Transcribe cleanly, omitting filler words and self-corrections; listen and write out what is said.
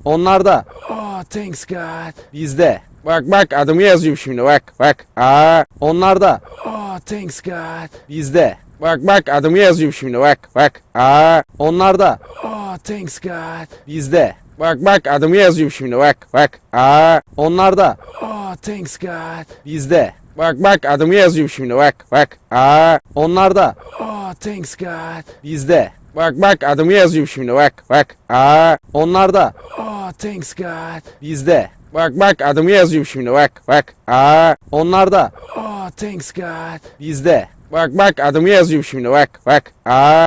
Onlarda. Oh, thanks God. Bizde. Bak adımı yazıyorum şimdi bak. Onlarda. Oh, thanks God. Bizde. Bak adımı yazıyorum şimdi bak. Onlarda. Oh, thanks God. Bizde. Bak adımı yazıyorum şimdi bak. Onlarda. Oh, thanks God. Bizde. Bak adımı yazıyorum şimdi bak. Onlarda. Oh, thanks God. Bizde. Bak adımı yazıyorum şimdi bak. Onlarda. Oh, thanks God. Bizde. Bak adımı yazıyorum şimdi bak. Onlarda. Oh, thanks God. Bizde. Bak adımı yazıyorum şimdi bak.